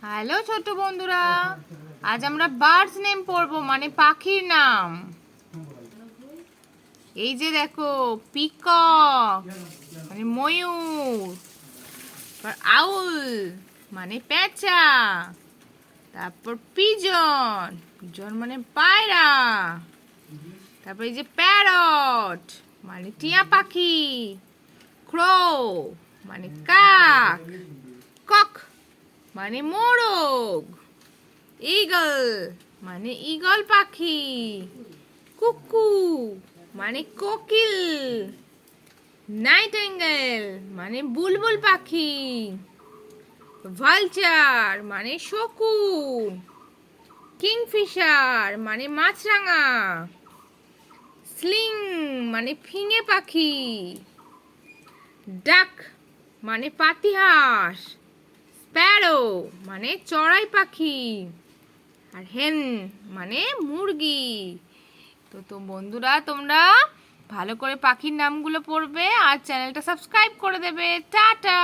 Hello ছোট বন্ধুরা, আজ আমরা বার্ডস নেম পড়বো, মানে পাখির নাম। এই যে দেখো, পিকক মানে ময়ূর, আউল মানে পেঁচা, তারপর পিজন, পিজন মানে পায়রা, তারপর এই যে প্যারট মানে টিয়া পাখি, ক্রো মানে কাক, কক মানে মোরগ, ঈগল মানে ঈগল পাখি, কুকু মানে কোকিল, নাইটিঙ্গেল মানে বুলবুল পাখি, ভালচার মানে শকুন, কিংফিশার মানে মাছরাঙা, স্লিং মানে ফিঙে পাখি, ডাক মানে পাতিহাঁস, স্প্যারো মানে চড়াই পাখি, আর হেন মানে মুরগি। তো বন্ধুরা, তোমরা ভালো করে পাখির নামগুলো পড়বে আর চ্যানেলটা সাবস্ক্রাইব করে দেবে। টাটা।